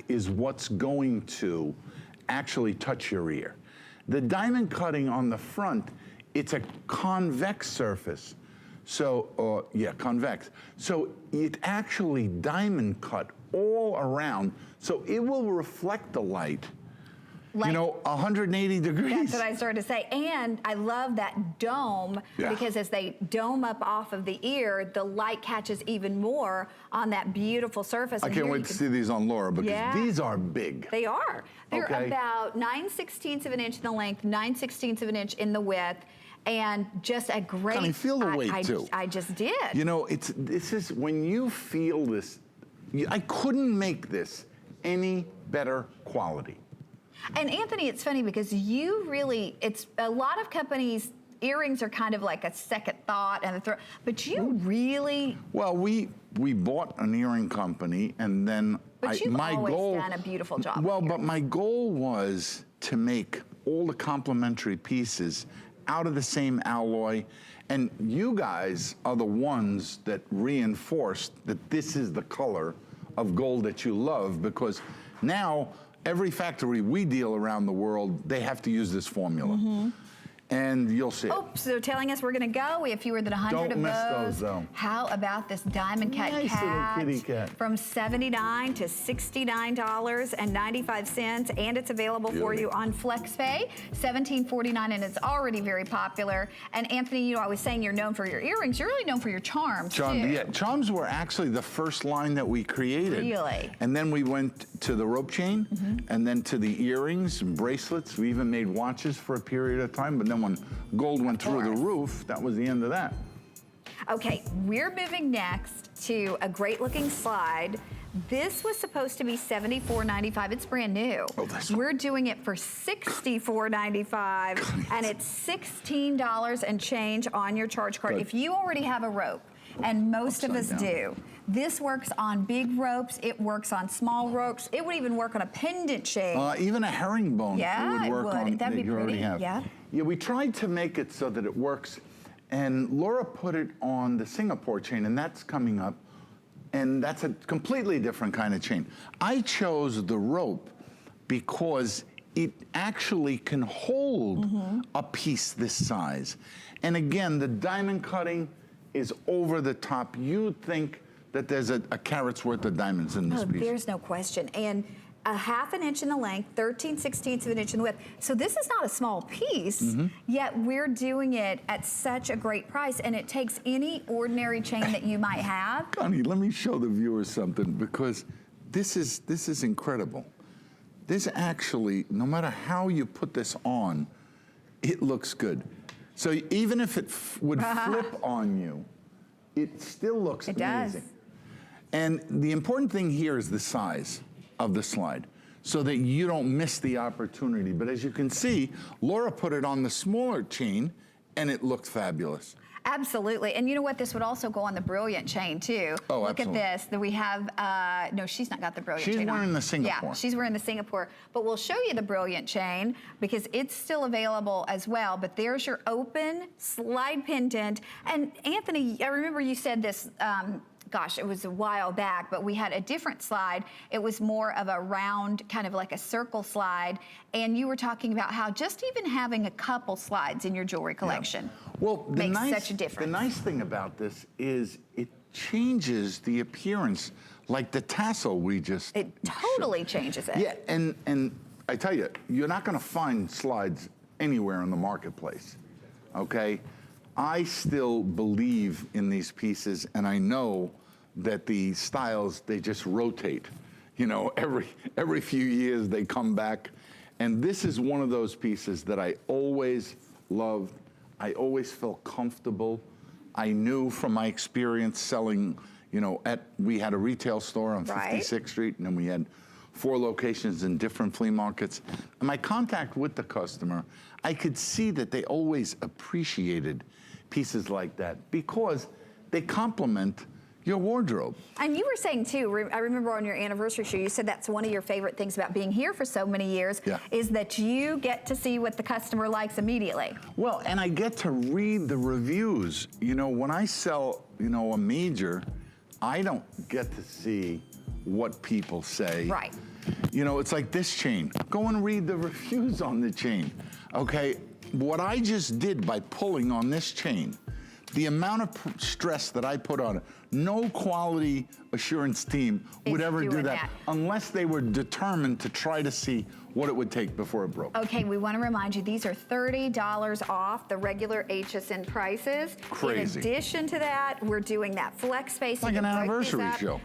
is what's going to actually touch your ear. The diamond cutting on the front, it's a convex surface. So, convex. So it actually diamond cut all around, so it will reflect the light. Like, 180 degrees. That's what I started to say. And I love that dome, because as they dome up off of the ear, the light catches even more on that beautiful surface. I can't wait to see these on Laura, because these are big. They are. They're about 9/16 of an inch in the length, 9/16 of an inch in the width, and just a great... Can you feel the weight, too? I just did. This is, when you feel this, I couldn't make this any better quality. And Anthony, it's funny because you really, it's a lot of companies, earrings are kind of like a second thought and a throw, but you really... Well, we bought an earring company, and then But you've always done a beautiful job. Well, but my goal was to make all the complementary pieces out of the same alloy, and you guys are the ones that reinforced that this is the color of gold that you love, because now every factory we deal around the world, they have to use this formula. And you'll see. Oh, so telling us we're going to go. We have fewer than 100 of Don't miss those, though. How about this diamond cat Nice little kitty cat. From $79 to $69.95, and it's available for you on FlexPay, $17.49, and it's already very popular. And Anthony, I was saying you're known for your earrings. You're really known for your charms, too. Yeah, charms were actually the first line that we created. Really? And then we went to the rope chain, and then to the earrings and bracelets. We even made watches for a period of time, but then when gold went through the roof, that was the end of that. Okay, we're moving next to a great looking slide. This was supposed to be $74.95. It's brand new. Oh, that's We're doing it for $64.95, and it's $16 and change on your charge card. If you already have a rope, and most of us do, this works on big ropes, it works on small ropes, it would even work on a pendant shape. Even a herringbone, it would work on. That'd be you pretty. Already have. Yeah, we tried to make it so that it works, and Laura put it on the Singapore chain, and that's coming up, and that's a completely different kind of chain. I chose the rope because it actually can hold a piece this size. And again, the diamond cutting is over the top. You'd think that there's a carat's worth of diamonds in this piece. There's no question. And a 1/2 inch in the length, 13/16 of an inch in the width. So this is not a small piece, yet we're doing it at such a great price, and it takes any ordinary chain that you might have. Connie, let me show the viewers something, because this is incredible. This actually, no matter how you put this on, it looks good. So even if it would flip on you, it still looks amazing. Does. And the important thing here is the size of the slide, so that you don't miss the opportunity. But as you can see, Laura put it on the smaller chain, and it looked fabulous. Absolutely. And you know what? This would also go on the Brilliant chain, too. Oh, Look absolutely. at this. That we have, no, she's not got the Brilliant chain on. She's wearing the Singapore. Yeah, she's wearing the Singapore. But we'll show you the Brilliant chain, because it's still available as well. But there's your open slide pendant. And Anthony, I remember you said this, gosh, it was a while back, but we had a different slide. It was more of a round, kind of like a circle slide. And you were talking about how just even having a couple slides in your jewelry collection makes such a difference. The nice thing about this is it changes the appearance, like the tassel we just It totally changes it. Yeah, and I tell you, you're not gonna find slides anywhere in the marketplace, okay? I still believe in these pieces, and I know that the styles, they just rotate. Every few years they come back. And this is one of those pieces that I always loved. I always felt comfortable. I knew from my experience selling, we had a retail store on 56th Street, and then we had 4 locations in different flea markets. And my contact with the customer, I could see that they always appreciated pieces like that, because they complement your wardrobe. And you were saying too, I remember on your anniversary show, you said that's one of your favorite things about being here for so many years, is that you get to see what the customer likes immediately. Well, and I get to read the reviews. When I sell, a major, I don't get to see what people say. Right. You know, it's like this chain. Go and read the reviews on the chain, okay? What I just did by pulling on this chain, the amount of stress that I put on it, no quality assurance team would ever do that unless they were determined to try to see what it would take before it broke. Okay, we want to remind you, these are $30 off the regular HSN prices. Crazy. In addition to that, we're doing that flex space. Like an anniversary show.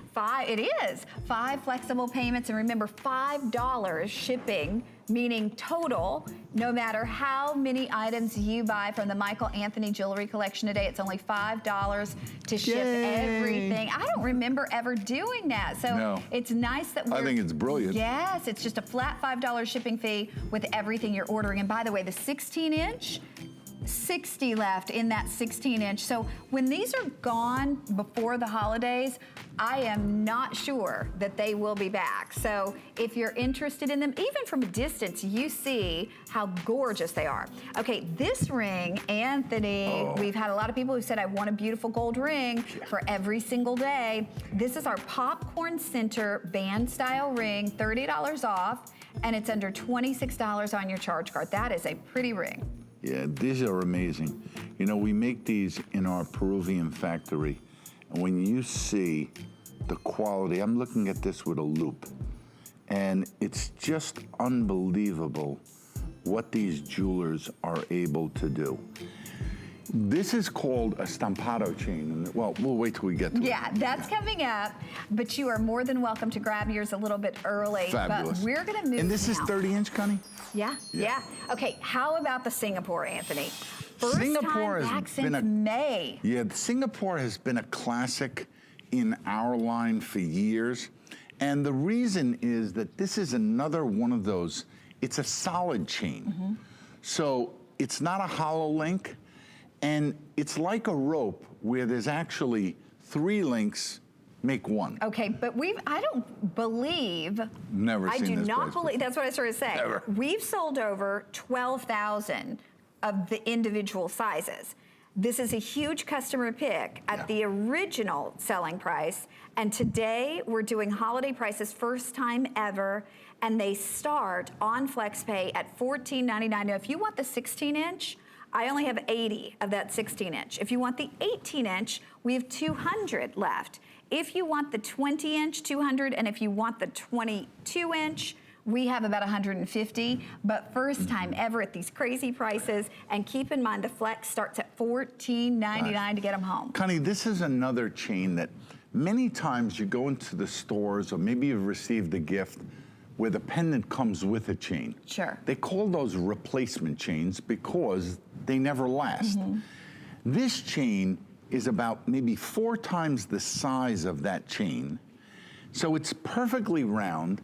It is. 5 flexible payments, and remember, $5 shipping, meaning total, no matter how many items you buy from the Michael Anthony Jewelry Collection today, it's only $5 to ship everything. I don't remember ever doing that. So it's nice that I think it's brilliant. Yes, it's just a flat $5 shipping fee with everything you're ordering. And by the way, the 16-inch, 60 left in that 16-inch. So when these are gone before the holidays, I am not sure that they will be back. So if you're interested in them, even from a distance, you see how gorgeous they are. Okay, this ring, Anthony, we've had a lot of people who said, I want a beautiful gold ring for every single day. This is our popcorn center band style ring, $30 off, and it's under $26 on your charge card. That is a pretty ring. Yeah, these are amazing. You know, we make these in our Peruvian factory, and when you see the quality, I'm looking at this with a loop, and it's just unbelievable what these jewelers are able to do. This is called a stampado chain. And well, we'll wait till we get to it. Yeah, that's coming up, but you are more than welcome to grab yours a little bit early. Fabulous. But we're gonna move And this is 30-inch, Connie? Yeah. Okay, how about the Singapore, Anthony? First Singapore time has back since been a- May. Yeah, Singapore has been a classic in our line for years. And the reason is that this is another one of those, it's a solid chain. So it's not a hollow link, and it's like a rope where there's actually 3 links make one. Okay, but I don't believe. Never seen this I do not place believe, that's what I started to say. Never. We've sold over 12,000 of the individual sizes. This is a huge customer pick at the original selling price. And today we're doing holiday prices, first time ever. And they start on FlexPay at $14.99. Now, if you want the 16-inch, I only have 80 of that 16-inch. If you want the 18-inch, we have 200 left. If you want the 20-inch, 200, and if you want the 22-inch, we have about 150, but first time ever at these crazy prices. And keep in mind, the Flex starts at $14.99 to get them home. Connie, this is another chain that many times you go into the stores, or maybe you've received a gift where the pendant comes with a chain. Sure. They call those replacement chains because they never last. This chain is about maybe 4 times the size of that chain. So it's perfectly round.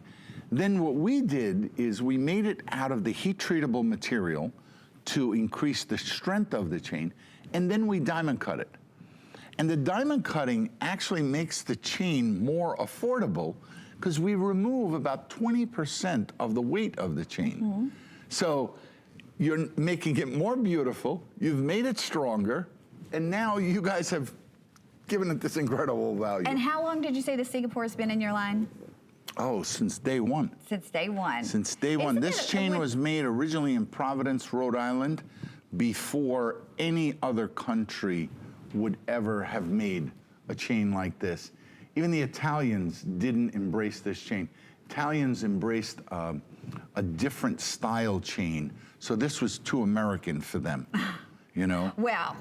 Then what we did is we made it out of the heat treatable material to increase the strength of the chain, and then we diamond cut it. And the diamond cutting actually makes the chain more affordable because we remove about 20% of the weight of the chain. So you're making it more beautiful, you've made it stronger, and now you guys have given it this incredible value. And how long did you say the Singapore has been in your line? Oh, since day one. Since day one. Since day one. Isn't This chain was made originally in Providence, Rhode Island, before any other country would ever have made a chain like this. Even the Italians didn't embrace this chain. Italians embraced a different style chain, so this was too American for them. You know? Well,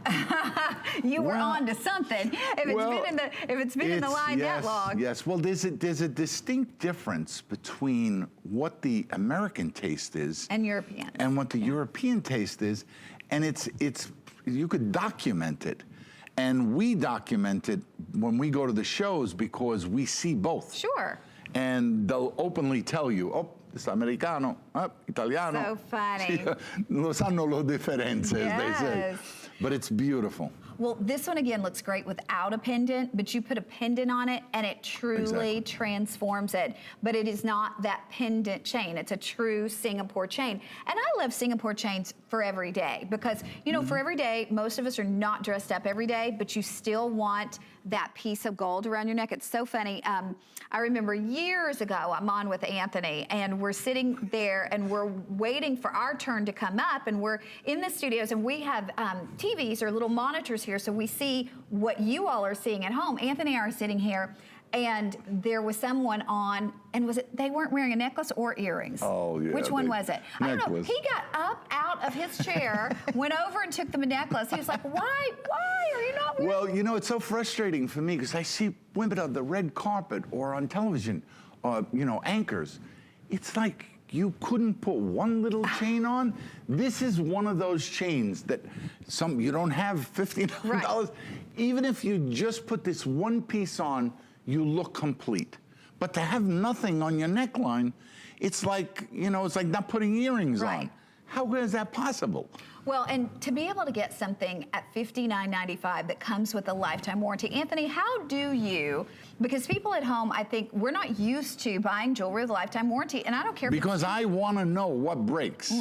you were on to something. If it's been in the line that long. Yes. Well, there's a distinct difference between what the American taste is And European. and what the European taste is, and it's you could document it, and we document it when we go to the shows because we see both. Sure. And they'll openly tell you, oh, questo americano, italiano. So funny. Lo sanno le differenze, as they say. Yes. But it's beautiful. Well, this one again looks great without a pendant, but you put a pendant on it and it truly transforms it. But it is not that pendant chain. It's a true Singapore chain. And I love Singapore chains for every day because, you know, for every day, most of us are not dressed up every day, but you still want that piece of gold around your neck. It's so funny. I remember years ago, I'm on with Anthony and we're sitting there and we're waiting for our turn to come up and we're in the studios and we have TVs or little monitors here so we see what you all are seeing at home. Anthony and I are sitting here and there was someone on, and they weren't wearing a necklace or earrings? Oh, yeah. Which one was it? I don't know. Necklace. He got up out of his chair, went over and took them a necklace. He was like, why are you not wearing? Well, you know, it's so frustrating for me because I see women on the red carpet or on television, you know, anchors. It's like you couldn't put one little chain on. This is one of those chains that you don't have $59. Right. Even if you just put this one piece on, you look complete. But to have nothing on your neckline, it's like, you know, it's like not putting earrings on. How good is that possible? Well, and to be able to get something at $59.95 that comes with a lifetime warranty, Anthony, how do you, because people at home, I think we're not used to buying jewelry with a lifetime warranty, and I don't care. Because I want to know what breaks.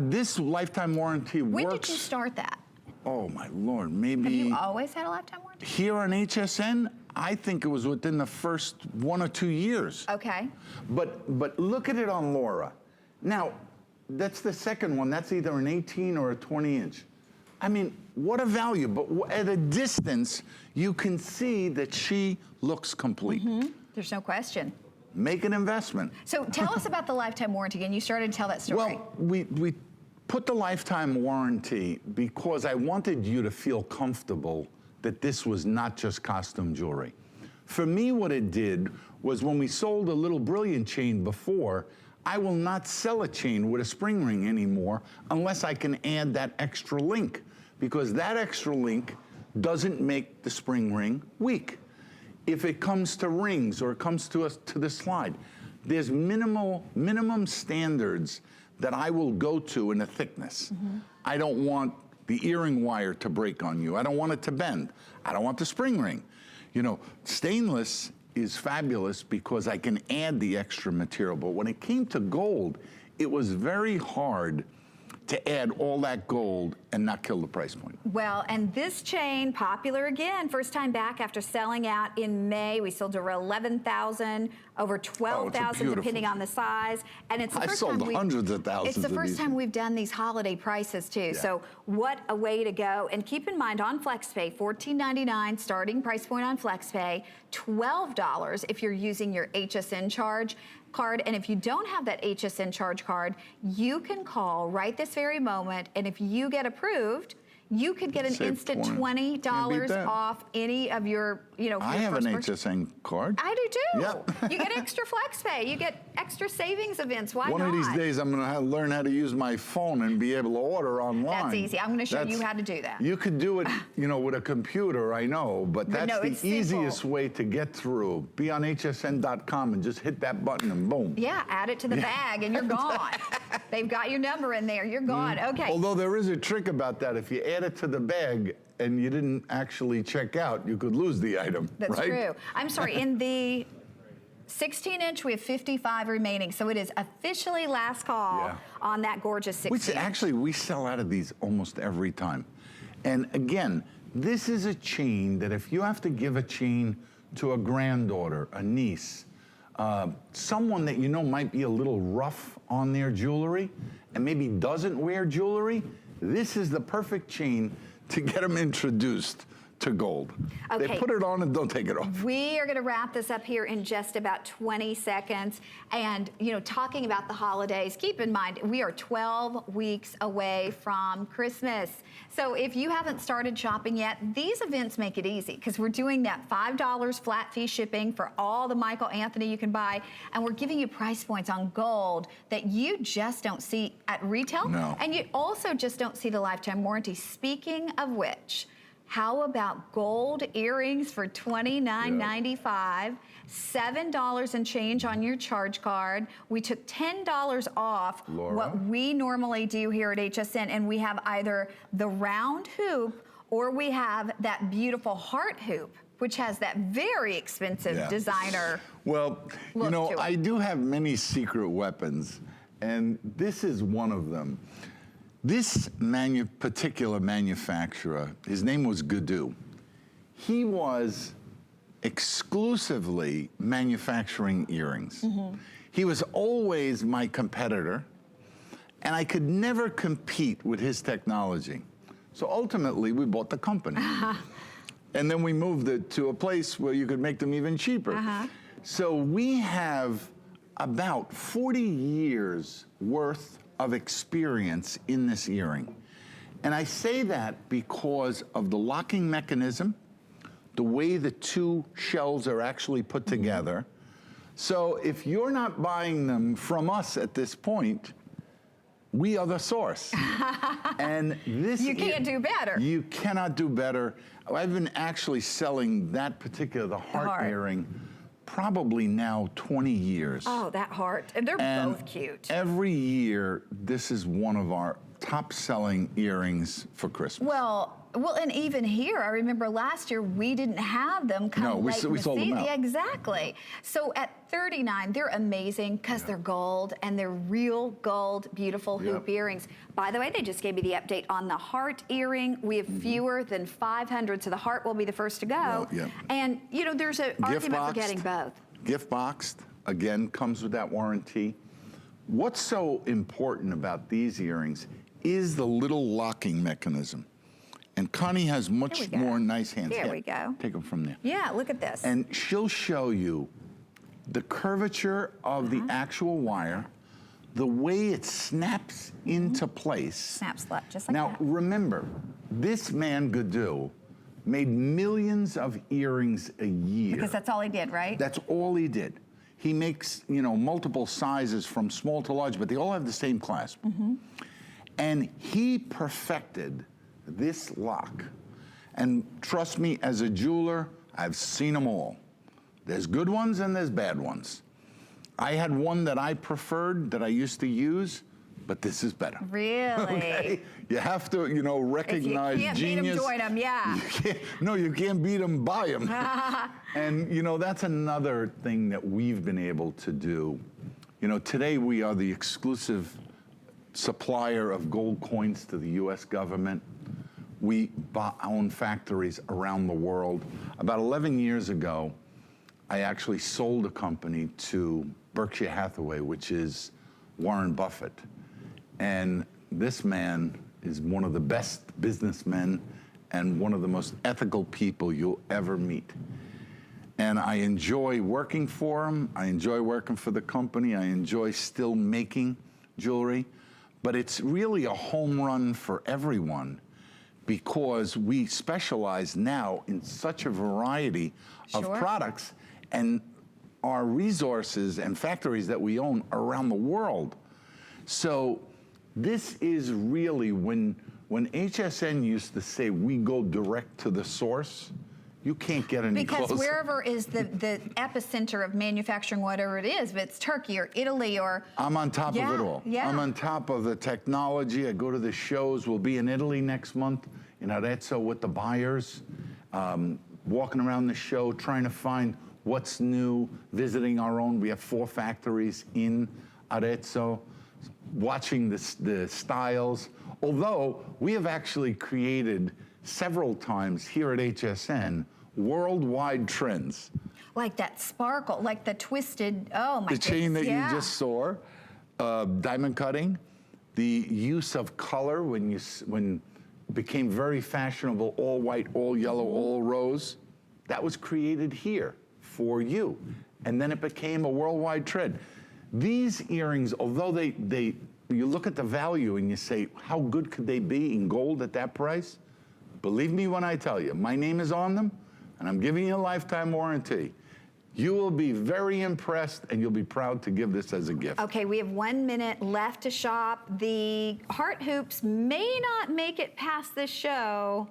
This lifetime warranty works. When did you start that? Oh my Lord, maybe. Have you always had a lifetime warranty? Here on HSN, I think it was within the first 1 or 2 years. Okay. But look at it on Laura. Now, that's the second one. That's either an 18 or a 20 inch. I mean, what a value. But at a distance, you can see that she looks complete. There's no question. Make an investment. So tell us about the lifetime warranty again. You started to tell that story. Well, we put the lifetime warranty because I wanted you to feel comfortable that this was not just costume jewelry. For me, what it did was when we sold a little brilliant chain before, I will not sell a chain with a spring ring anymore unless I can add that extra link, because that extra link doesn't make the spring ring weak. If it comes to rings or it comes to the slide, there's minimum standards that I will go to in a thickness. I don't want the earring wire to break on you. I don't want it to bend. I don't want the spring ring. You know, stainless is fabulous because I can add the extra material. But when it came to gold, it was very hard to add all that gold and not kill the price point. Well, and this chain, popular again, first time back after selling out in May. We sold over 11,000, over 12,000 depending on the size. And it's the first time sold hundreds of thousands. It's the first time we've done these holiday prices too. Yeah. So what a way to go. And keep in mind on FlexPay, $14.99 starting price point on FlexPay, $12 if you're using your HSN charge card. And if you don't have that HSN charge card, you can call right this very moment. And if you get approved, you could get an Save instant 20. $20 off any of your, you know, I your have an first purchase. HSN card. I do too. Yep. You get extra FlexPay. You get extra savings events. Why One not? of these days, I'm going to learn how to use my phone and be able to order online. That's easy. I'm going to show you how to do that. You could do it, you know, with a computer, I know, but that's no, the it's simple. easiest way to get through. Be on hsn.com and just hit that button and boom. Yeah, add it to the bag and you're gone. They've got your number in there. You're gone. Okay. Although there is a trick about that. If you add it to the bag and you didn't actually check out, you could lose the item. That's right? true. I'm sorry, in the 16-inch, we have 55 remaining. So it is officially last call on that gorgeous 16. Actually, we sell out of these almost every time. And again, this is a chain that if you have to give a chain to a granddaughter, a niece, someone that you know might be a little rough on their jewelry and maybe doesn't wear jewelry, this is the perfect chain to get them introduced to gold. Okay. They put it on and don't take it off. We are going to wrap this up here in just about 20 seconds. And, you know, talking about the holidays, keep in mind, we are 12 weeks away from Christmas. So if you haven't started shopping yet, these events make it easy because we're doing that $5 flat fee shipping for all the Michael Anthony you can buy. And we're giving you price points on gold that you just don't see at retail. No. And you also just don't see the lifetime warranty. Speaking of which, How about gold earrings for $29.95? $7 and change on your charge card. We took $10 off what we normally do here at HSN, and we have either the round hoop or we have that beautiful heart hoop, which has that very expensive designer. Well, you know, I do have many secret weapons, and this is one of them. This particular manufacturer, his name was Gadu. He was exclusively manufacturing earrings. He was always my competitor, and I could never compete with his technology. So ultimately, we bought the company. And then we moved it to a place where you could make them even cheaper. So we have about 40 years worth of experience in this earring. And I say that because of the locking mechanism, the way the two shells are actually put together. So if you're not buying them from us at this point, we are the source. And this you can't do better. You cannot do better. I've been actually selling that particular, the heart earring, probably now 20 years. Oh, that heart. And they're both cute. Every year, this is one of our top-selling earrings for Christmas. Well, and even here, I remember last year we didn't have them come late in the sold them out. Yeah, exactly. So at $39, they're amazing because they're gold and they're real gold, beautiful hoop earrings. By the way, they just gave me the update on the heart earring. We have fewer than 500, so the heart will be the first to go. And you know, there's an argument for getting both. Gift boxed, again, comes with that warranty. What's so important about these earrings is the little locking mechanism. And Connie has much more nice hands. There we go. Take them from there. Yeah, look at this. And she'll show you the curvature of the actual wire, the way it snaps into place. Snaps left, just like now, that. remember, this man, Gadu, made millions of earrings a year. Because that's all he did, right? That's all he did. He makes, you know, multiple sizes from small to large, but they all have the same clasp. And he perfected this lock. And trust me, as a jeweler, I've seen them all. There's good ones and there's bad ones. I had one that I preferred, that I used to use, but this is better. Really? Okay? You have to, you know, recognize genius. If you can't beat them, join them, yeah. You can't beat them, buy them. And, you know, that's another thing that we've been able to do. You know, today we are the exclusive supplier of gold coins to the U.S. government. We own factories around the world. About 11 years ago, I actually sold a company to Berkshire Hathaway, which is Warren Buffett. And this man is one of the best businessmen and one of the most ethical people you'll ever meet. And I enjoy working for him. I enjoy working for the company. I enjoy still making jewelry. But it's really a home run for everyone, because we specialize now in such a variety of products, and our resources and factories that we own are around the world. So this is really, when HSN used to say we go direct to the source, you can't get any closer. Because wherever is the epicenter of manufacturing, whatever it is, if it's Turkey or Italy or... I'm on top of it all. I'm on top of the technology. I go to the shows. We'll be in Italy next month, in Arezzo with the buyers, walking around the show, trying to find what's new, visiting our own. We have 4 factories in Arezzo, watching the styles. Although we have actually created several times here at HSN worldwide trends. Like that sparkle, like the twisted, oh my goodness. The chain that you just saw, diamond cutting, the use of color when it became very fashionable, all white, all yellow, all rose, that was created here for you. And then it became a worldwide trend. These earrings, although you look at the value and you say, how good could they be in gold at that price? Believe me when I tell you, my name is on them, and I'm giving you a lifetime warranty. You will be very impressed, and you'll be proud to give this as a gift. Okay, we have 1 minute left to shop. The heart hoops may not make it past this show.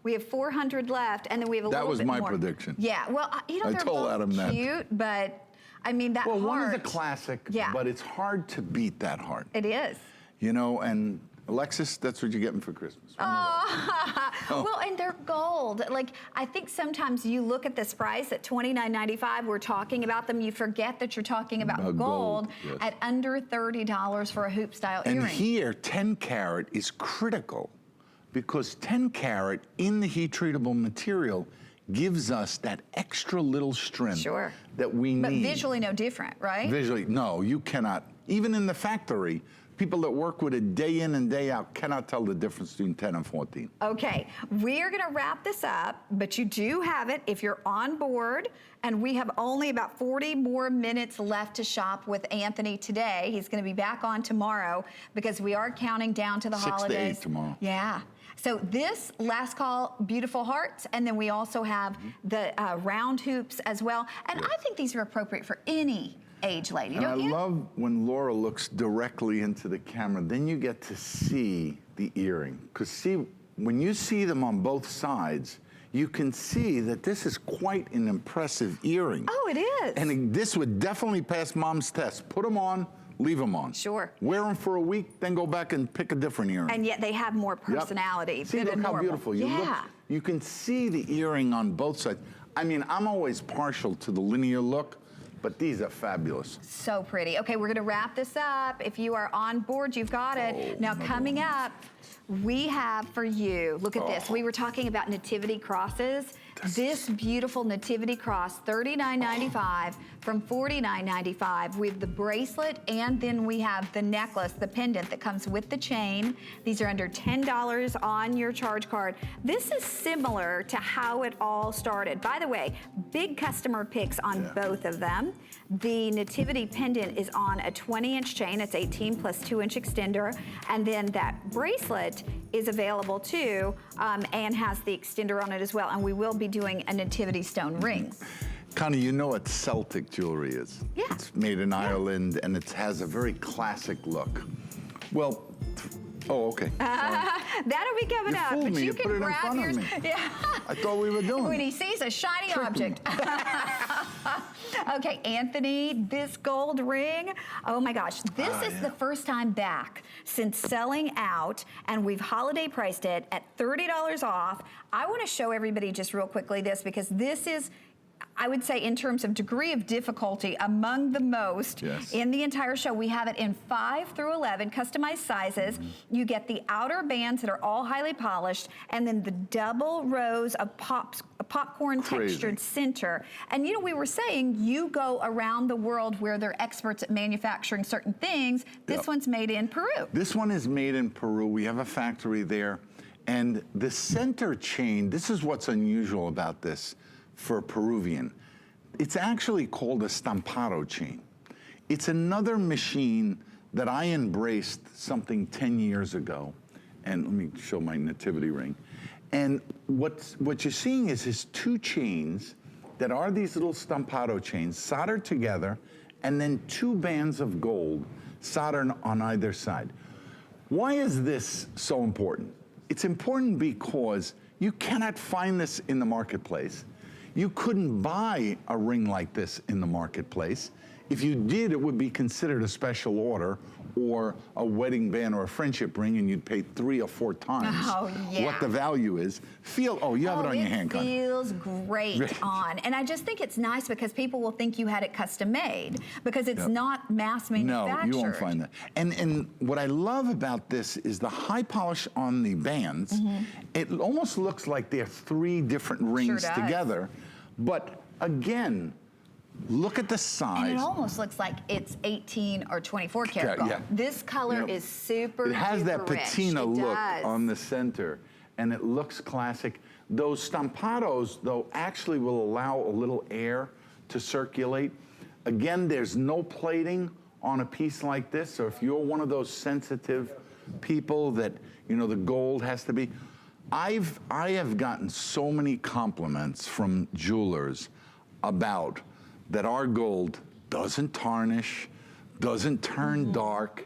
We have 400 left, and then we have a That little was bit my more. prediction. Yeah, well, you know, I they're told both Adam that. cute, but I mean, that Well, one is a heart. classic, Yeah. but it's hard to beat that heart. It is. You know, and Alexis, that's what you're getting for Christmas. Oh. Well, and they're gold. Like, I think sometimes you look at this price at $29.95, we're talking about them, you forget that you're talking about gold yes. at under $30 for a hoop style And earring. here, 10 karat is critical because 10 karat in the heat treatable material gives us that extra little strength Sure. that we need. But visually no different, right? Visually, no, you cannot. Even in the factory, people that work with it day in and day out cannot tell the difference between 10 and 14. Okay, we're gonna wrap this up, but you do have it if you're on board, and we have only about 40 more minutes left to shop with Anthony today. He's gonna be back on tomorrow because we are counting down to the 6 to 8 holidays. tomorrow. Yeah. So this last call, beautiful hearts, and then we also have the round hoops as well. And I think these are appropriate for any age lady, And I don't you? love when Laura looks directly into the camera, then you get to see the earring. Because see, when you see them on both sides, you can see that this is quite an impressive earring. Oh, it is. And this would definitely pass mom's test. Put them on, leave them on. Sure. Wear them for a week, then go back and pick a different earring. And yet they have more Yep. personality. See, than look how normal. beautiful. Yeah. You can see the earring on both sides. I mean, I'm always partial to the linear look, but these are fabulous. So pretty. Okay, we're gonna wrap this up. If you are on board, you've got it. Oh, Now another coming one. up, we have for you, look at this. We were talking about nativity crosses. This beautiful nativity cross, $39.95 from $49.95. We have the bracelet, and then we have the necklace, the pendant that comes with the chain. These are under $10 on your charge card. This is similar to how it all started. By the way, big customer picks on both of them. The nativity pendant is on a 20-inch chain. It's 18 plus 2-inch extender. And then that bracelet is available too, and has the extender on it as well. And we will be doing a nativity stone ring. Connie, you know what Celtic jewelry is? Yeah. It's made in Ireland, and it has a very classic look. Well, oh, okay. That'll be coming You up. fooled But me. you You can put it in grab front of yours. me. Yeah. I thought we were doing When it. he sees a shiny Tricked me. object. Okay, Anthony, this gold ring, oh my gosh, this is the first time back since selling out, and we've holiday priced it at $30 off. I want to show everybody just real quickly this, because this is, I would say, in terms of degree of difficulty, among the most in the entire show. We have it in 5 through 11 customized sizes. You get the outer bands that are all highly polished, and then the double rows of popcorn textured center. And you know, we were saying you go around the world where they're experts at manufacturing certain things. This one's made in Peru. This one is made in Peru. We have a factory there. And the center chain, this is what's unusual about this for a Peruvian. It's actually called a stampado chain. It's another machine that I embraced something 10 years ago. And let me show my nativity ring. And what you're seeing is 2 chains that are these little stampado chains soldered together, and then 2 bands of gold soldered on either side. Why is this so important? It's important because you cannot find this in the marketplace. You couldn't buy a ring like this in the marketplace. If you did, it would be considered a special order or a wedding band or a friendship ring, and you'd pay 3 or 4 times what the value is. Oh, you have it on your hand, Connie. It feels great on. And I just think it's nice because people will think you had it custom made, because it's not mass manufactured. No, you won't find that. And what I love about this is the high polish on the bands. It almost looks like they're 3 different rings together. But again, look at the size. And it almost looks like it's 18 or 24 karat gold. This color is super It has that patina rich. look on the center, and it looks classic. Those stampados, though, actually will allow a little air to circulate. Again, there's no plating on a piece like this, so if you're one of those sensitive people that, you know, the gold has to be. I have gotten so many compliments from jewelers about that our gold doesn't tarnish, doesn't turn dark.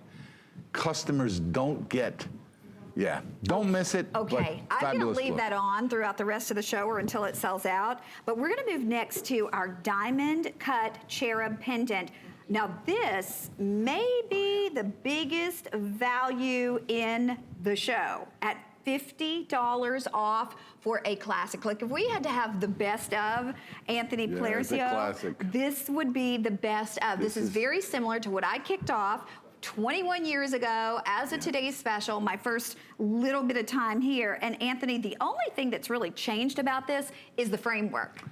Customers don't get Yeah, don't miss it. Okay, but I'm going to fabulous leave look. that on throughout the rest of the show or until it sells out. But we're going to move next to our diamond cut cherub pendant. Now this may be the biggest value in the show at $50 off for a classic. Like if we had to have the best of Anthony Yeah, Plarisio, it's a classic. this would be the best of. This is very similar to what I kicked off 21 years ago as a Today's Special, my first little bit of time here. And Anthony, the only thing that's really changed about this is the framework.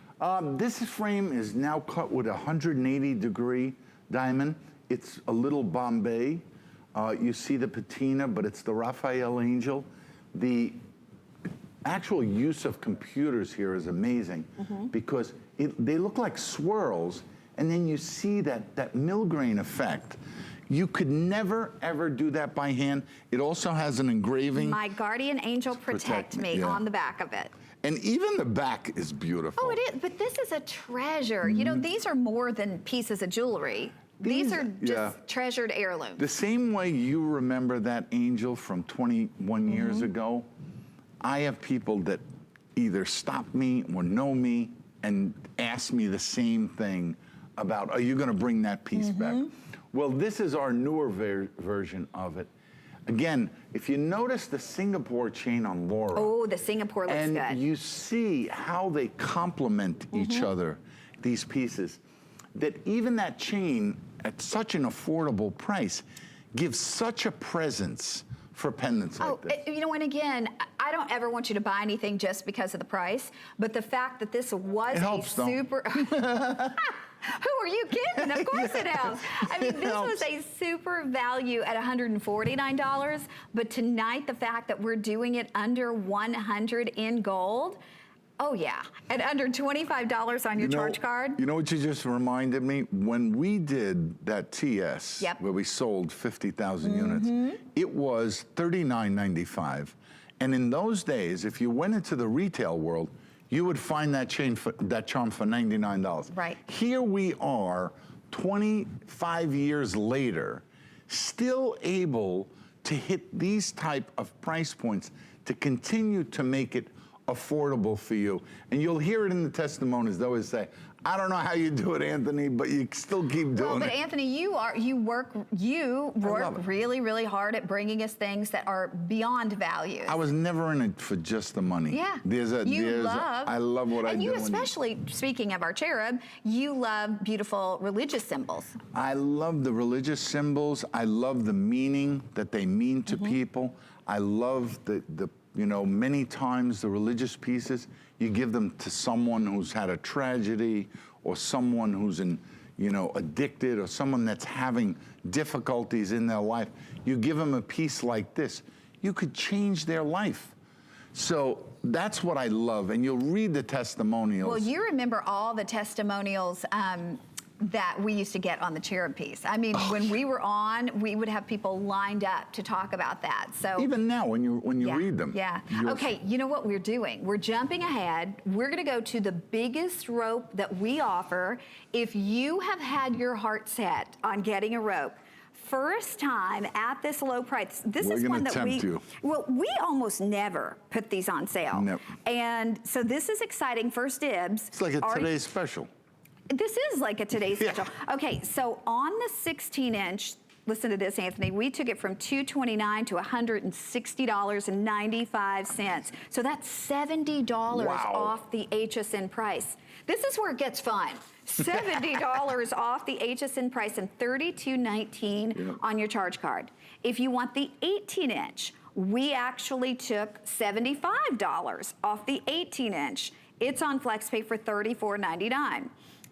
This frame is now cut with a 180-degree diamond. It's a little Bombay. You see the patina, but it's the Raphael angel. The actual use of computers here is amazing because they look like swirls, and then you see that mill-grain effect. You could never, ever do that by hand. It also has an engraving. My guardian angel protect me on the back of it. And even the back is beautiful. Oh, it is, but this is a treasure. You know, these are more than pieces of jewelry. These are just treasured heirlooms. The same way you remember that angel from 21 years ago, I have people that either stop me or know me and ask me the same thing about, are you going to bring that piece back? Well, this is our newer version of it. Again, if you notice the Singapore chain on Laura. Oh, the Singapore looks good. And you see how they complement each other, these pieces, that even that chain at such an affordable price gives such a presence for pendants like this. You know, and again, I don't ever want you to buy anything just because of the price, but the fact that this was super... Who are you kidding? Of course it helps. I mean, this was a super value at $149, but tonight the fact that we're doing it under $100 in gold, oh yeah, at under $25 on your charge card. You know what you just reminded me? When we did that TS, where we sold 50,000 units, it was $39.95. And in those days, if you went into the retail world, you would find that charm for $99. Right. Here we are, 25 years later, still able to hit these type of price points to continue to make it affordable for you. And you'll hear it in the testimonies. They always say, I don't know how you do it, Anthony, but you still keep doing it. But Anthony, you work really, really hard at bringing us things that are beyond values. I was never in it for just the money. Yeah. I love what I do. And you especially, speaking of our cherub, you love beautiful religious symbols. I love the religious symbols. I love the meaning that they mean to people. I love the you know, many times the religious pieces, you give them to someone who's had a tragedy or someone who's addicted or someone that's having difficulties in their life. You give them a piece like this, you could change their life. So that's what I love, and you'll read the testimonials. Well, you remember all the testimonials that we used to get on the cherub piece. I mean, when we were on, we would have people lined up to talk about that. So even now, when you read them. Yeah. Okay, you know what we're doing? We're jumping ahead. We're gonna go to the biggest rope that we offer. If you have had your heart set on getting a rope, first time at this low price. This is one that we almost never put these on sale. Never. And so this is exciting. First dibs. It's like a Today's Special. This is like a Today's Special. Okay, so on the 16-inch, listen to this, Anthony, we took it from $229 to $160.95. So that's $70 off the HSN price. This is where it gets fun. $70 off the HSN price and $32.19 on your charge card. If you want the 18-inch, we actually took $75 off the 18-inch. It's on FlexPay for $34.99.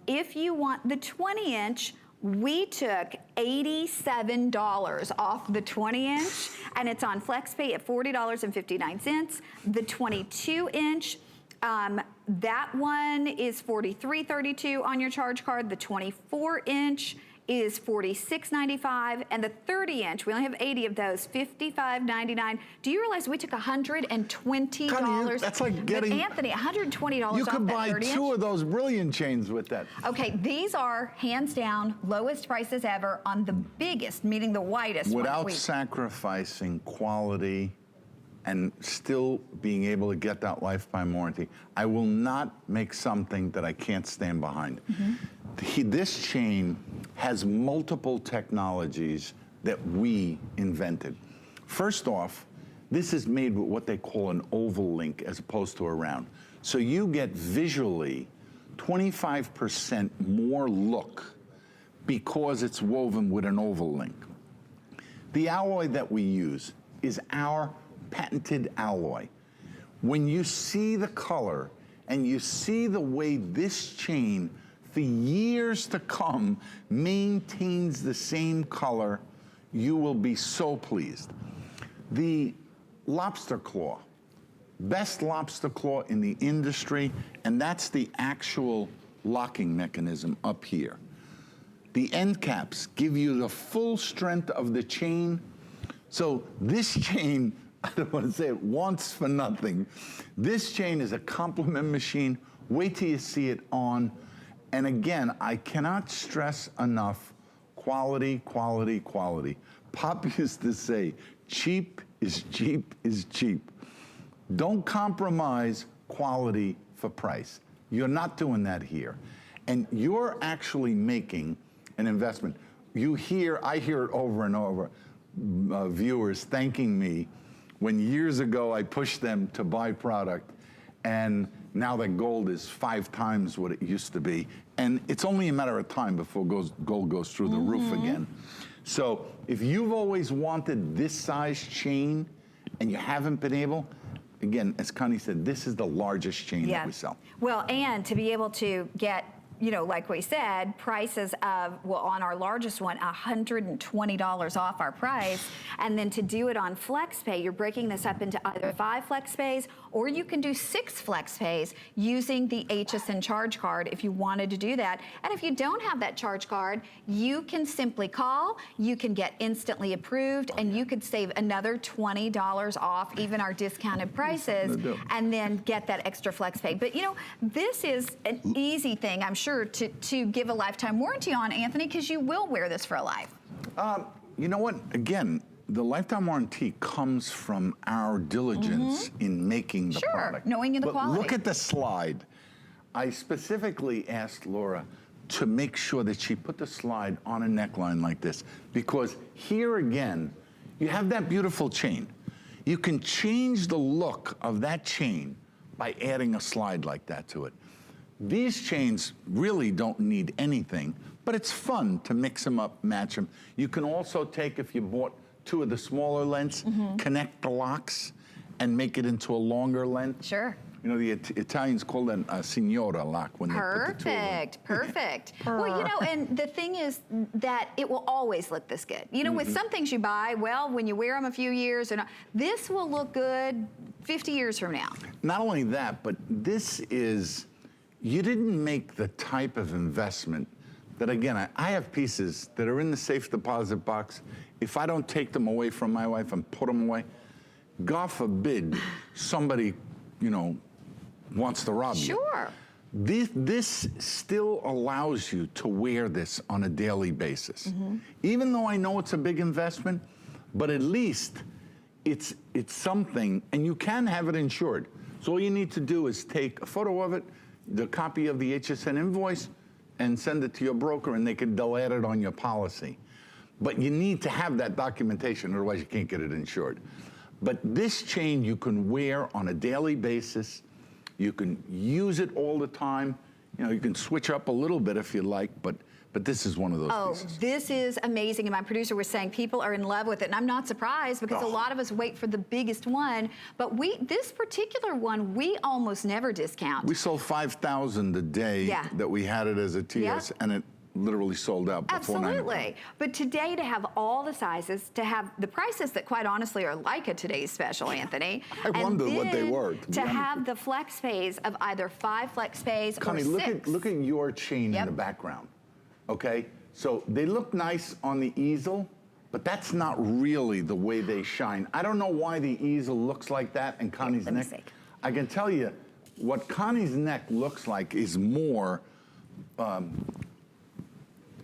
If you want the 20-inch, we took $87 off the 20-inch, and it's on FlexPay at $40.59. The 22-inch, that one is $43.32 on your charge card. The 24-inch is $46.95, and the 30-inch, we only have 80 of those, $55.99. Do you realize we took $120? That's like getting... But Anthony, $120 off that 30-inch? You could buy 2 of those brilliant chains with that. Okay, these are hands down lowest prices ever on the biggest, meaning the widest. Without sacrificing quality and still being able to get that lifetime warranty. I will not make something that I can't stand behind. This chain has multiple technologies that we invented. First off, this is made with what they call an oval link as opposed to a round. So you get visually 25% more look because it's woven with an oval link. The alloy that we use is our patented alloy. When you see the color and you see the way this chain for years to come maintains the same color, you will be so pleased. The lobster claw, best lobster claw in the industry, and that's the actual locking mechanism up here. The end caps give you the full strength of the chain. So this chain, I don't want to say it wants for nothing. This chain is a compliment machine. Wait till you see it on. And again, I cannot stress enough, quality, quality, quality. Pop used to say, cheap is cheap is cheap. Don't compromise quality for price. You're not doing that here. And you're actually making an investment. I hear it over and over, viewers thanking me when years ago I pushed them to buy product, and now that gold is 5 times what it used to be. And it's only a matter of time before gold goes through the roof again. So if you've always wanted this size chain and you haven't been able, again, as Connie said, this is the largest chain that we sell. Well, and to be able to get, you know, like we said, prices of, well, on our largest one, $120 off our price. And then to do it on FlexPay, you're breaking this up into either 5 FlexPays or you can do 6 FlexPays using the HSN charge card if you wanted to do that. And if you don't have that charge card, you can simply call, you can get instantly approved, and you could save another $20 off even our discounted prices and then get that extra FlexPay. But you know, this is an easy thing, I'm sure, to give a lifetime warranty on, Anthony, because you will wear this for a life. You know what? Again, the lifetime warranty comes from our diligence in making the product. Knowing the quality. Look at the slide. I specifically asked Laura to make sure that she put the slide on a neckline like this, because here again, you have that beautiful chain. You can change the look of that chain by adding a slide like that to it. These chains really don't need anything, but it's fun to mix them up, match them. You can also take, if you bought 2 of the smaller lengths, connect the locks and make it into a longer length. Sure. You know, the Italians call that a signora lock when they put the 2 of them. Perfect. Well, you know, and the thing is that it will always look this good. You know, with some things you buy, well, when you wear them a few years, this will look good 50 years from now. Not only that, but this is, you didn't make the type of investment that, again, I have pieces that are in the safe deposit box. If I don't take them away from my wife and put them away, God forbid somebody, you know, wants to rob you. Sure. This still allows you to wear this on a daily basis. Even though I know it's a big investment, but at least it's something, and you can have it insured. So all you need to do is take a photo of it, the copy of the HSN invoice, and send it to your broker, and they'll add it on your policy. But you need to have that documentation, otherwise you can't get it insured. But this chain you can wear on a daily basis. You can use it all the time. You know, you can switch up a little bit if you like, but this is one of those pieces. This is amazing. And my producer was saying people are in love with it. And I'm not surprised, because a lot of us wait for the biggest one. But this particular one, we almost never discount. We sold 5,000 a day that we had it as a TS, and it literally sold out before 9 o'clock. Absolutely. But today, to have all the sizes, to have the prices that quite honestly are like a today's special, Anthony. I wondered what they were. To have the flex pays of either 5 flex pays Connie, or 6. look at your chain in the background. Okay? So they look nice on the easel, but that's not really the way they shine. I don't know why the easel looks like that and Connie's neck. I can tell you what Connie's neck looks like is more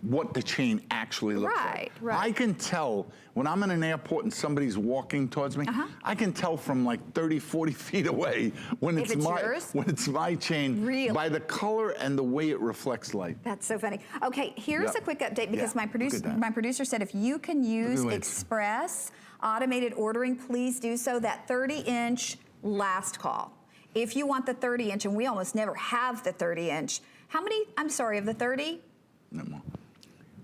what the chain actually looks like. Right. I can tell when I'm in an airport and somebody's walking towards me, I can tell from like 30, 40 feet away when If it's yours? when it's my chain Really? by the color and the way it reflects light. That's so funny. Okay, here's a quick update because my at producer said if you can use it. Express automated ordering, please do so. That 30-inch last call. If you want the 30-inch, and we almost never have the 30-inch. How many, I'm sorry, of the 30? No more.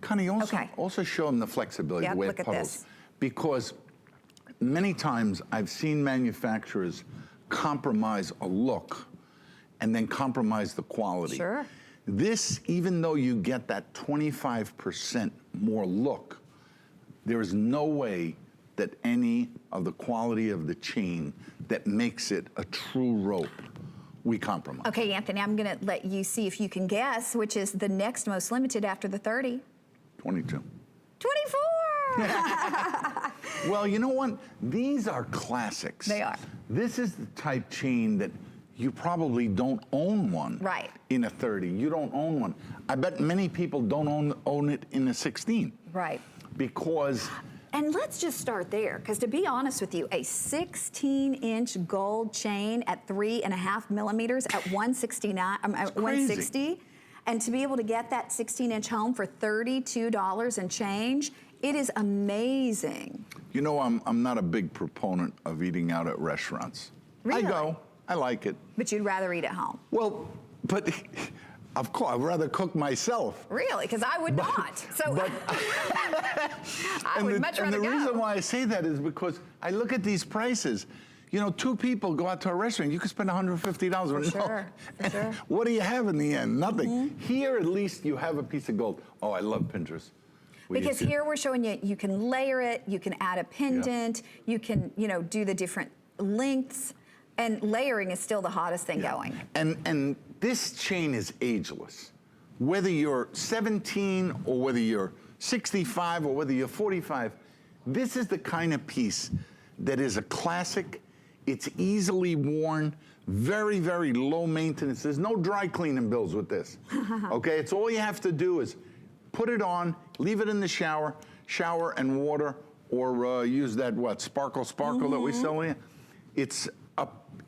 Connie, also show them the flexibility, the way look it at puddles. this. Because many times I've seen manufacturers compromise a look and then compromise the quality. Sure. This, even though you get that 25% more look, there is no way that any of the quality of the chain that makes it a true rope we compromise. Okay, Anthony, I'm gonna let you see if you can guess which is the next most limited after the 30. 22. 24! Well, you know what? These are classics. They are. This is the type chain that you probably don't own one. Right. In a 30. You don't own one. I bet many people don't own it in a 16. Right. Because... And let's just start there, because to be honest with you, a 16-inch gold chain at 3.5 millimeters at 160, and to be able to get that 16-inch home for $32 and change, it is amazing. You know, I'm not a big proponent of eating out at restaurants. Really? I go. I like it. But you'd rather eat at home. Well, but... Of course, I'd rather cook myself. Really? Because I would not. So I would much rather go. And the go. reason why I say that is because I look at these prices. You know, 2 people go out to a restaurant, you could spend $150. For sure. What do you have in the end? Nothing. Here, at least, you have a piece of gold. Oh, I love Pinterest. Because here we're showing you can layer it, you can add a pendant, you can, do the different lengths, and layering is still the hottest thing going. And this chain is ageless. Whether you're 17 or whether you're 65 or whether you're 45, this is the kind of piece that is a classic. It's easily worn, very, very low maintenance. There's no dry cleaning bills with this. Okay, it's all you have to do is put it on, leave it in the shower and water, or use that, sparkle that we sell here. It's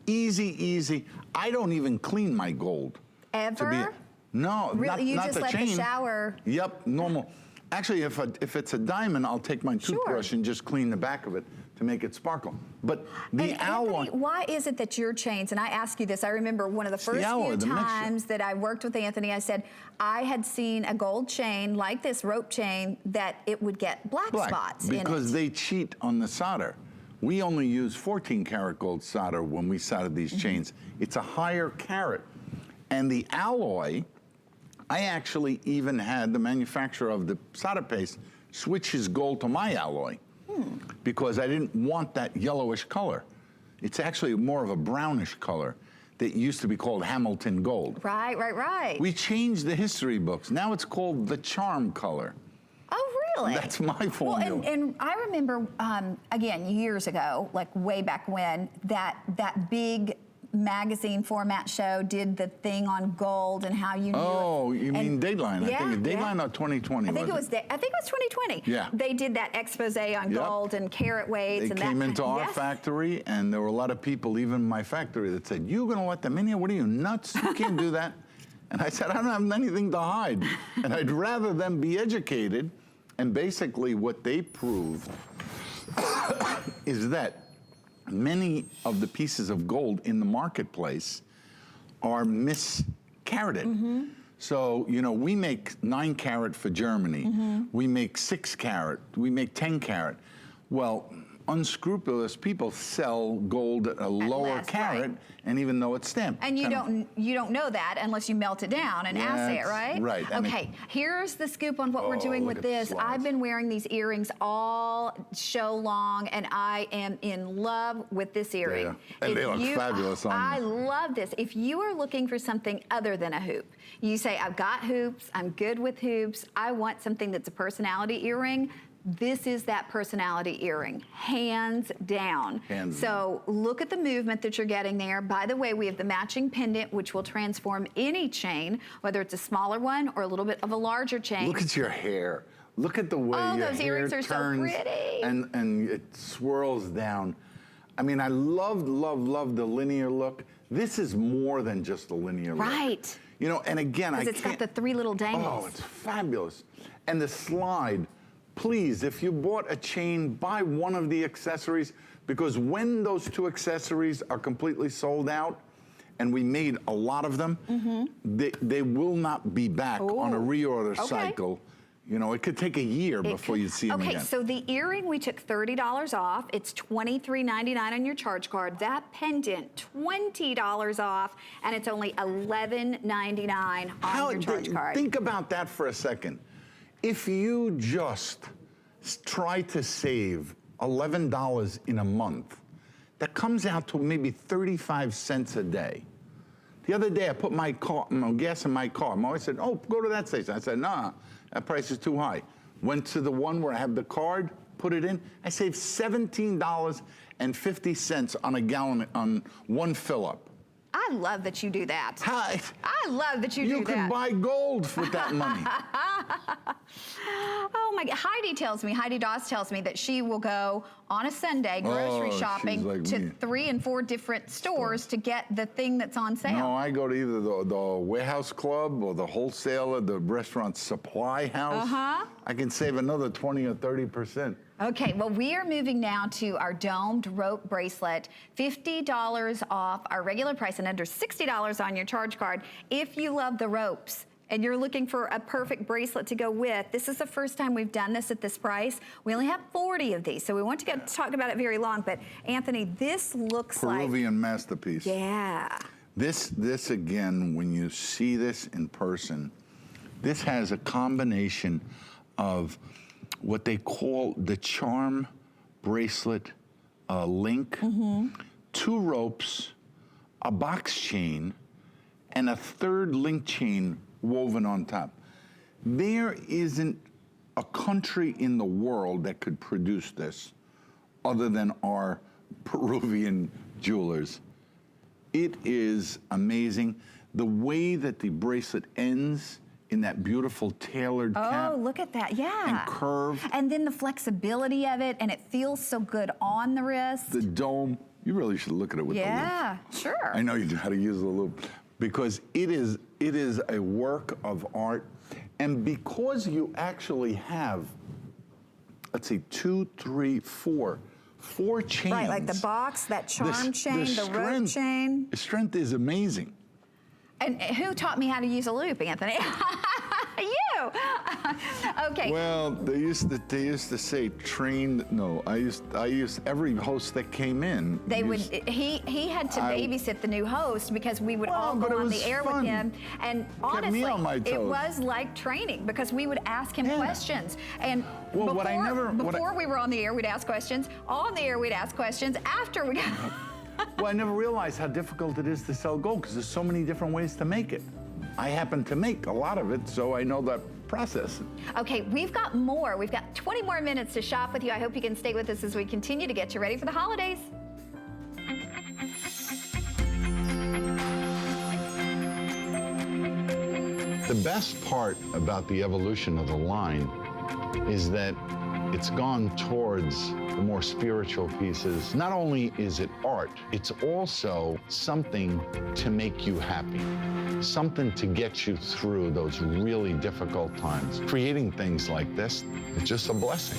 easy. I don't even clean my gold. Ever? No, really, you not just the let chain. The shower. Yep, normal. Actually, if it's a diamond, I'll take my toothbrush and just clean the back of it to make it sparkle. But the alloy. Anthony, why is it that your chains, and I ask you this, I remember one of the first few times that I worked with Anthony, I said, I had seen a gold chain like this rope chain that it would get black spots in it. Because they cheat on the solder. We only use 14 karat gold solder when we solder these chains. It's a higher carat. And the alloy, I actually even had the manufacturer of the solder paste switch his gold to my alloy because I didn't want that yellowish color. It's actually more of a brownish color that used to be called Hamilton gold. Right. We changed the history books. Now it's called the charm color. Oh, really? That's my formula. Well, and I remember, again, years ago, like way back when, that big magazine format show did the thing on gold and how you knew Oh, you mean Dateline? Yeah, I think Dateline or 2020. I think it was 2020. Yeah. They did that expose on gold and carat weights. They came into our factory, and there were a lot of people, even my factory, that said, "You're going to let them in here? What are you, nuts? You can't do that." And I said, "I don't have anything to hide." And I'd rather them be educated. And basically what they proved is that many of the pieces of gold in the marketplace are miscarated. So, we make 9 carat for Germany. We make 6 carat. We make 10 carat. Well, unscrupulous people sell gold at a lower carat, and even though it's stamped. And you don't know that unless you melt it down and assay it, right? Right. Okay, here's the scoop on what we're doing with this. I've been wearing these earrings all show long, and I am in love with this earring. And they look fabulous on you. I love this. If you are looking for something other than a hoop, you say, I've got hoops, I'm good with hoops, I want something that's a personality earring, this is that personality earring, hands down. Hands so look at the movement that you're getting there. By the way, we have the matching pendant, which will transform any chain, whether it's a smaller one or a little bit of a larger chain. Look at your hair. Look at the way your those hair earrings are so turns pretty. and it swirls down. I mean, I love the linear look. This is more than just a linear look. Right. You know, and again, Because it's got the 3 little dangles. Oh, it's fabulous. And the slide, please, if you bought a chain, buy one of the accessories, because when those 2 accessories are completely sold out, and we made a lot of them, they will not be back on a reorder cycle. You know, it could take a year before you see them again. Okay, so the earring, we took $30 off. It's $23.99 on your charge card. That pendant, $20 off, and it's only $11.99 on your charge card. Think about that for a second. If you just try to save $11 in a month, that comes out to maybe 35 cents a day. The other day, I put my gas in my car. My wife said, oh, go to that station. I said, nah, that price is too high. Went to the one where I have the card, put it in. I saved $17.50 on a gallon on one fill-up. I love that you do that. Hi. I love that you do that. You can buy gold with that money. Oh my God, Heidi Doss tells me that she will go on a Sunday grocery shopping like to me. 3 and 4 different stores to get the thing that's on sale. No, I go to either the warehouse club or the wholesaler, the restaurant supply house. I can save another 20 or 30%. Okay, well, we are moving now to our domed rope bracelet. $50 off our regular price and under $60 on your charge card. If you love the ropes and you're looking for a perfect bracelet to go with, this is the first time we've done this at this price. We only have 40 of these, so we won't talk about it very long, but Anthony, this looks like... Peruvian masterpiece. Yeah. This again, when you see this in person, this has a combination of what they call the charm bracelet link, 2 ropes, a box chain, and a 3rd link chain woven on top. There isn't a country in the world that could produce this other than our Peruvian jewelers. It is amazing. The way that the bracelet ends in that beautiful tailored cap. Oh, look at that, yeah. And curve. And then the flexibility of it, and it feels so good on the wrist. The dome, you really should look at it with the loop. Yeah, sure. I know you know how to use the loop, because it is a work of art. And because you actually have, let's see, 2, 3, 4 chains. Right, like the box, that charm chain, the rope chain. The strength is amazing. And who taught me how to use a loop, Anthony? You. Okay. Well, they used to say trained. No, I used every host that came in. He had to babysit the new host because we would all go on the air with him. And honestly, it was like training because we would ask him questions. And before we were on the air, we'd ask questions. On the air, we'd ask questions. After we Well, I never realized how difficult it is to sell gold because there's so many different ways to make it. I happen to make a lot of it, so I know that process. Okay, we've got more. We've got 20 more minutes to shop with you. I hope you can stay with us as we continue to get you ready for the holidays. The best part about the evolution of the line is that it's gone towards the more spiritual pieces. Not only is it art, it's also something to make you happy, something to get you through those really difficult times. Creating things like this is just a blessing.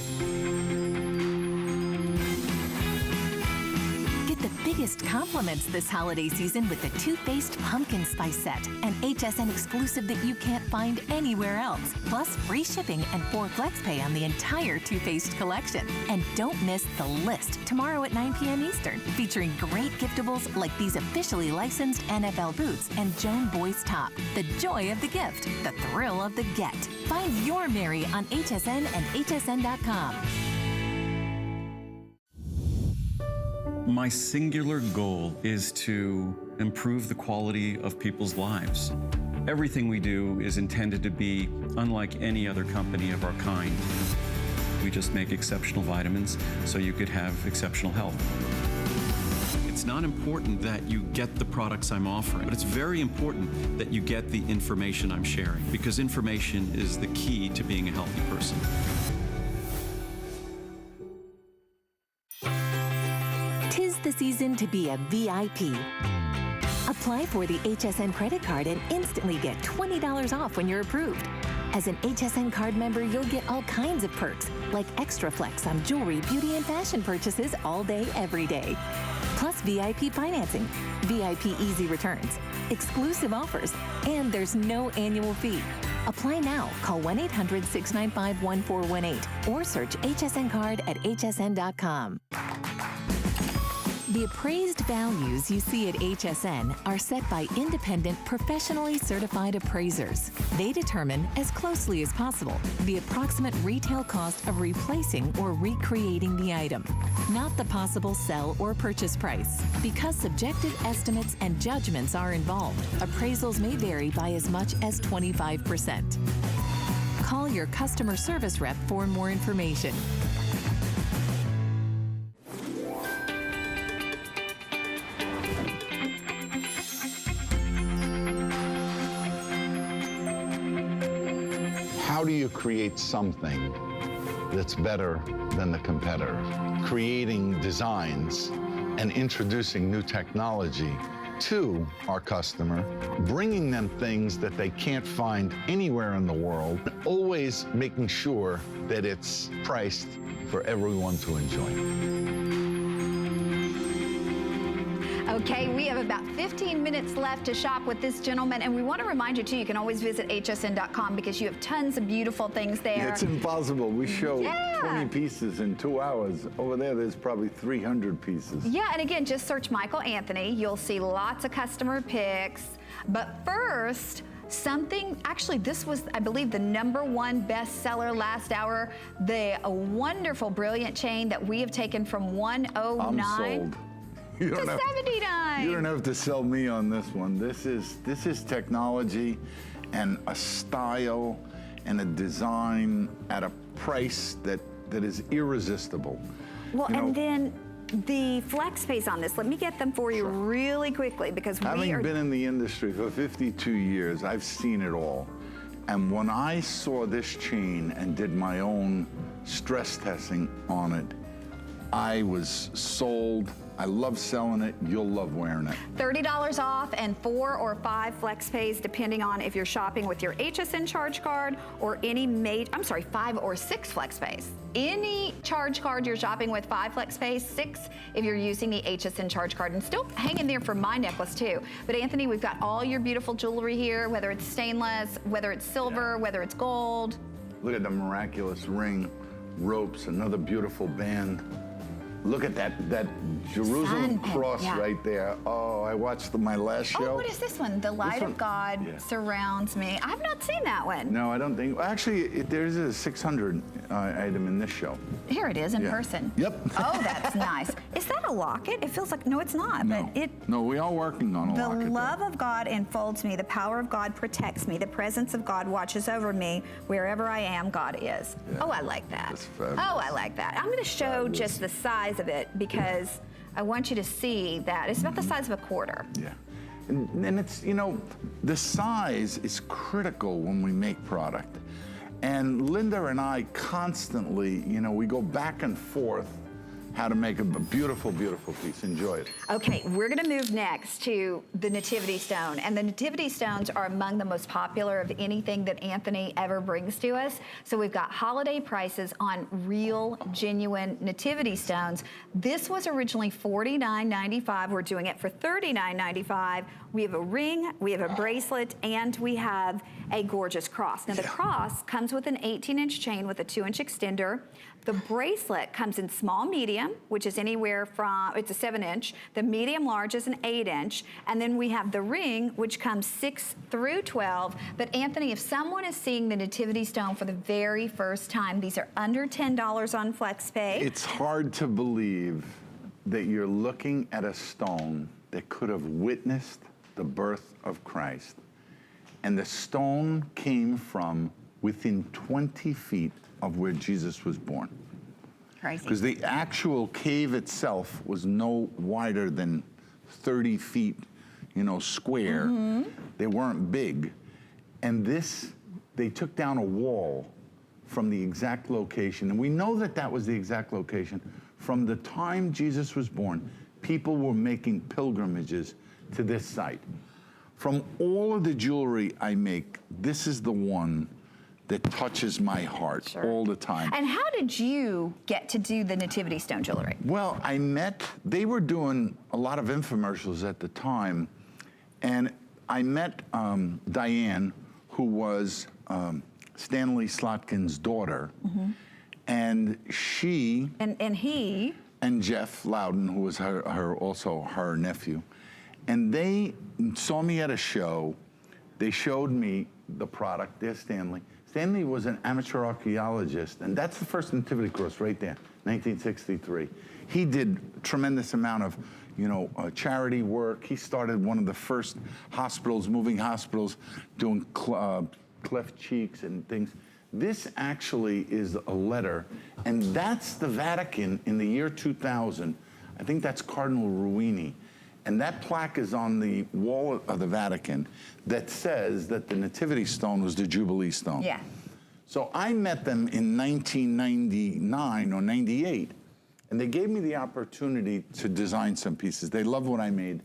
Biggest compliments this holiday season with the toothpaste pumpkin spice set, an HSN exclusive that you can't find anywhere else. Plus free shipping and 4 flex pay on the entire toothpaste collection. And don't miss The List tomorrow at 9 p.m. Eastern, featuring great giftables like these officially licensed NFL boots and Joan Boyce top. The joy of the gift, the thrill of the get. Find your Mary on HSN and hsn.com. My singular goal is to improve the quality of people's lives. Everything we do is intended to be unlike any other company of our kind. We just make exceptional vitamins so you could have exceptional health. It's not important that you get the products I'm offering, but it's very important that you get the information I'm sharing, because information is the key to being a healthy person. Tis the season to be a VIP. Apply for the HSN credit card and instantly get $20 off when you're approved. As an HSN card member, you'll get all kinds of perks, like extra flex on jewelry, beauty, and fashion purchases all day, every day. Plus VIP financing, VIP easy returns, exclusive offers, and there's no annual fee. Apply now. Call 1-800-695-1418 or search HSN card at hsn.com. The appraised values you see at HSN are set by independent, professionally certified appraisers. They determine, as closely as possible, the approximate retail cost of replacing or recreating the item, not the possible sell or purchase price. Because subjective estimates and judgments are involved, appraisals may vary by as much as 25%. Call your customer service rep for more information. How do you create something that's better than the competitor? Creating designs and introducing new technology to our customer, bringing them things that they can't find anywhere in the world, always making sure that it's priced for everyone to enjoy. Okay, we have about 15 minutes left to shop with this gentleman, and we want to remind you too, you can always visit hsn.com because you have tons of beautiful things there. It's impossible. We show 20 pieces in 2 hours. Over there's probably 300 pieces. Yeah, and again, just search Michael Anthony. You'll see lots of customer picks. But first, actually this was, I believe, the #1 bestseller last hour, a wonderful Brilliant chain that we have taken from 109. I'm sold. You to 79. You don't have to sell me on this one. This is technology and a style and a design at a price that is irresistible. Well, and then the flex pays on this. Let me get them for you really quickly because Having been in the industry for 52 years, I've seen it all. And when I saw this chain and did my own stress testing on it, I was sold. I love selling it. You'll love wearing it. $30 off and 4 or 5 flex pays depending on if you're shopping with your HSN charge card or any 5 or 6 flex pays. Any charge card you're shopping with, 5 flex pays, 6 if you're using the HSN charge card. And still hang in there for my necklace too. But Anthony, we've got all your beautiful jewelry here, whether it's stainless, whether it's silver, whether it's gold. Look at the miraculous ring, ropes, another beautiful band. Look at that Jerusalem cross right there. Oh, I watched my last show. Oh, what is this one? The light of God surrounds me. I've not seen that one. No, I don't think. Actually, there's a 600 item in this show. Here it is in person. Yep. Oh, that's nice. Is that a locket? It feels like, no, it's not. No, but no, we are working on a locket. The love of God enfolds me. The power of God protects me. The presence of God watches over me. Wherever I am, God is. Yeah. Oh, I like that. That's fabulous. Oh, I like that. I'm going to show just the size of it because I want you to see that. It's about the size of a quarter. Yeah. And it's, the size is critical when we make product. And Linda and I constantly, we go back and forth how to make a beautiful, beautiful piece. Enjoy it. Okay, we're gonna move next to the Nativity Stone. And the Nativity Stones are among the most popular of anything that Anthony ever brings to us. So we've got holiday prices on real, genuine Nativity Stones. This was originally $49.95. We're doing it for $39.95. We have a ring, we have a bracelet, and we have a gorgeous cross. Now the cross comes with an 18-inch chain with a 2-inch extender. The bracelet comes in small medium, which is anywhere from, it's a 7-inch. The medium large is an 8-inch. And then we have the ring, which comes 6 through 12. But Anthony, if someone is seeing the Nativity Stone for the very first time, these are under $10 on FlexPay. It's hard to believe that you're looking at a stone that could have witnessed the birth of Christ. And the stone came from within 20 feet of where Jesus was born. Crazy. Because the actual cave itself was no wider than 30 feet, square. They weren't big. And they took down a wall from the exact location. And we know that that was the exact location. From the time Jesus was born, people were making pilgrimages to this site. From all of the jewelry I make, this is the one that touches my heart all the time. And how did you get to do the nativity stone jewelry? Well, they were doing a lot of infomercials at the time, and I met Diane, who was Stanley Slotkin's daughter, and she... And he... And Jeff Loudon, who was also her nephew. And they saw me at a show. They showed me the product. There's Stanley. Stanley was an amateur archaeologist, and that's the first nativity cross right there, 1963. He did a tremendous amount of, charity work. He started one of the first hospitals, moving hospitals, doing cleft cheeks and things. This actually is a letter, and that's the Vatican in the year 2000. I think that's Cardinal Ruini. And that plaque is on the wall of the Vatican that says that the Nativity Stone was the Jubilee Stone. Yeah. So I met them in 1999 or 98, and they gave me the opportunity to design some pieces. They loved what I made.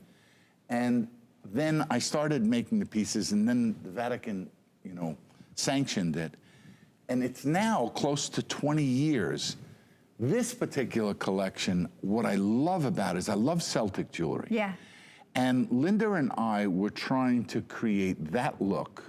And then I started making the pieces, and then the Vatican, sanctioned it. And it's now close to 20 years. This particular collection, what I love about it is I love Celtic jewelry. Yeah. And Linda and I were trying to create that look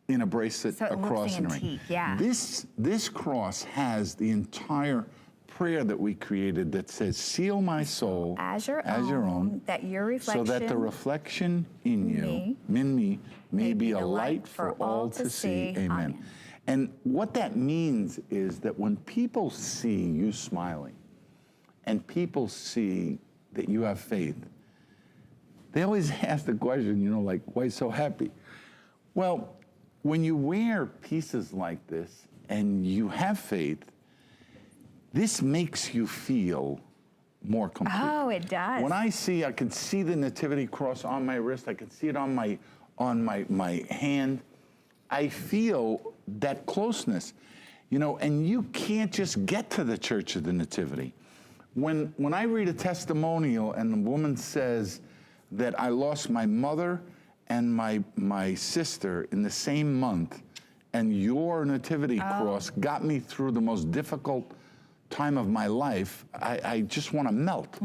in a bracelet, So it a looks cross, and a ring. antique, yeah. This cross has the entire prayer that we created that says, "Seal my soul As your own, own, that your reflection so that the reflection in you, in me, may be a light for all to see." Amen. And what that means is that when people see you smiling and people see that you have faith, they always ask the question, like, why so happy? Well, when you wear pieces like this and you have faith, this makes you feel more complete. Oh, it does. When I can see the nativity cross on my wrist, I can see it on my hand. I feel that closeness, and you can't just get to the Church of the Nativity. When I read a testimonial and the woman says that I lost my mother and my sister in the same month, and your nativity cross got me through the most difficult time of my life, I just want to melt.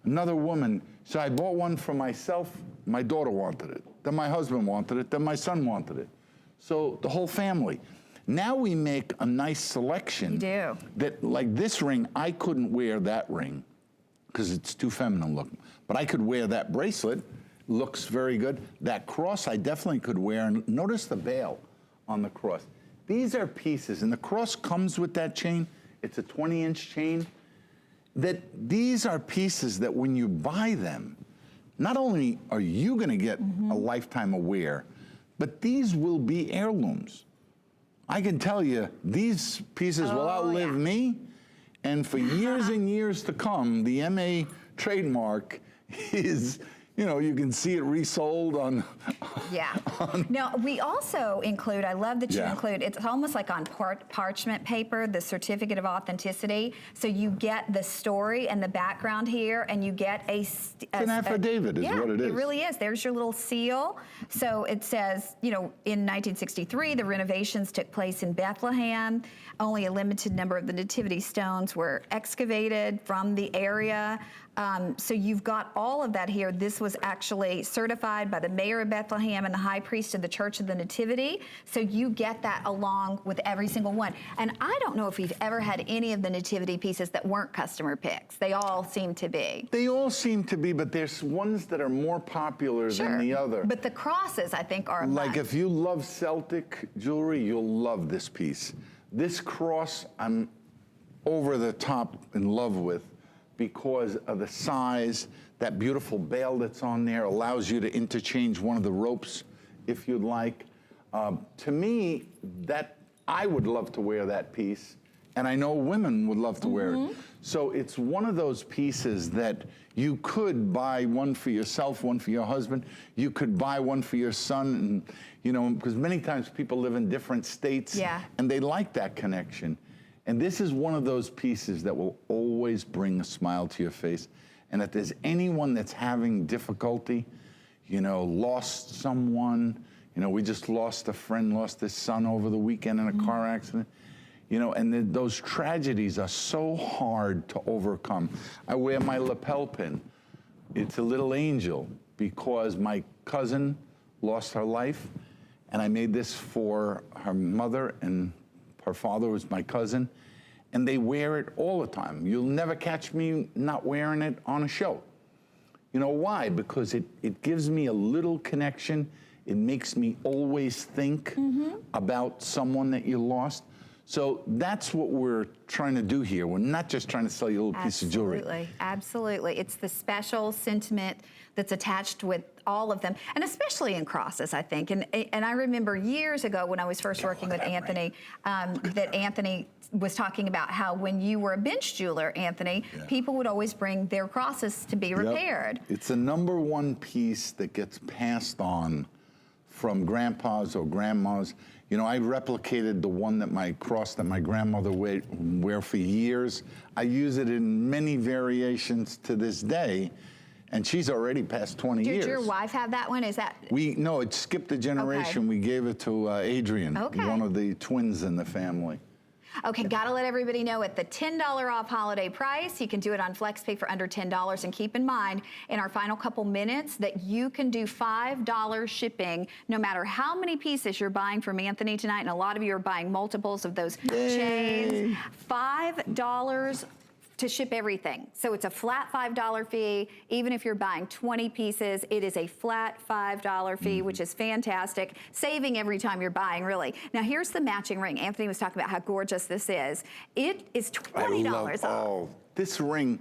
Another woman, so I bought one for myself, my daughter wanted it, then my husband wanted it, then my son wanted it. So the whole family. Now we make a nice selection. You do. That, like this ring, I couldn't wear that ring because it's too feminine looking. But I could wear that bracelet, looks very good. That cross I definitely could wear. And notice the veil on the cross. These are pieces, and the cross comes with that chain. It's a 20-inch chain. These are pieces that when you buy them, not only are you going to get a lifetime of wear, but these will be heirlooms. I can tell you, these pieces will outlive me, and for years and years to come, the MA trademark is, you can see it resold on... Yeah. Now, we also include, I love that you include, it's almost like on parchment paper, the certificate of authenticity. So you get the story and the background here, and you get an affidavit is what it is. It really is. There's your little seal. So it says, in 1963, the renovations took place in Bethlehem. Only a limited number of the nativity stones were excavated from the area. So you've got all of that here. This was actually certified by the mayor of Bethlehem and the high priest of the Church of the Nativity. So you get that along with every single one. And I don't know if we've ever had any of the nativity pieces that weren't customer picks. They all seem to be. They all seem to be, but there's ones that are more popular than the other. But the crosses, I think, are like if you love Celtic jewelry, you'll love this piece. This cross, I'm over the top in love with, because of the size. That beautiful bail that's on there allows you to interchange one of the ropes if you'd like. To me, that I would love to wear that piece, and I know women would love to wear it. So it's one of those pieces that you could buy one for yourself, one for your husband. You could buy one for your son, and you know, because many times people live in different states, and they like that connection. And this is one of those pieces that will always bring a smile to your face. And if there's anyone that's having difficulty, you know, lost someone, you know, we just lost a friend, lost his son over the weekend in a car accident, you know, and those tragedies are so hard to overcome. I wear my lapel pin. It's a little angel because my cousin lost her life, and I made this for her mother, and her father was my cousin, and they wear it all the time. You'll never catch me not wearing it on a show. You know why? Because it gives me a little connection. It makes me always think about someone that you lost. So that's what we're trying to do here. We're not just trying to sell you a little piece of jewelry. Absolutely, absolutely. It's the special sentiment that's attached with all of them, and especially in crosses, I think. And I remember years ago when I was first working with Anthony, that Anthony was talking about how when you were a bench jeweler, Anthony, people would always bring their crosses to be repaired. It's the number 1 piece that gets passed on from grandpas or grandmas. You know, I replicated the one that my cross that my grandmother wear for years. I use it in many variations to this day, and she's already past 20 years. Did your wife have that one? Is that? No, it skipped a generation. Okay. We gave it to Adrian, one of the twins in the family. Okay, gotta let everybody know at the $10 off holiday price. You can do it on FlexPay for under $10. And keep in mind, in our final couple minutes, that you can do $5 shipping no matter how many pieces you're buying from Anthony tonight. And a lot of you are buying multiples of those chains. $5 to ship everything. So it's a flat $5 fee. Even if you're buying 20 pieces, it is a flat $5 fee, which is fantastic. Saving every time you're buying, really. Now here's the matching ring. Anthony was talking about how gorgeous this is. It is $20 off. Oh, this ring,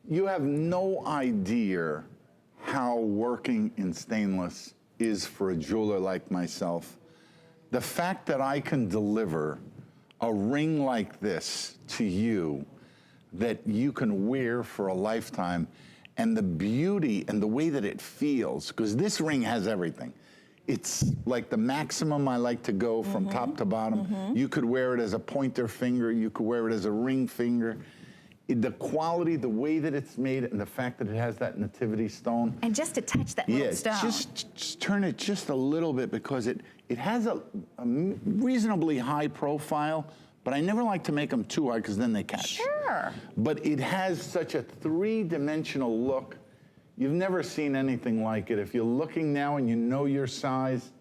you have no idea how working in stainless is for a jeweler like myself. The fact that I can deliver a ring like this to you that you can wear for a lifetime, and the beauty and the way that it feels, because this ring has everything. It's like the maximum I like to go from top to bottom. You could wear it as a pointer finger, you could wear it as a ring finger. The quality, the way that it's made, and the fact that it has that nativity stone. And just to touch that little stone. Just turn it just a little bit, because it has a reasonably high profile, but I never like to make them too high because then they catch. Sure. But it has such a 3-dimensional look. You've never seen anything like it. If you're looking now and you know your size,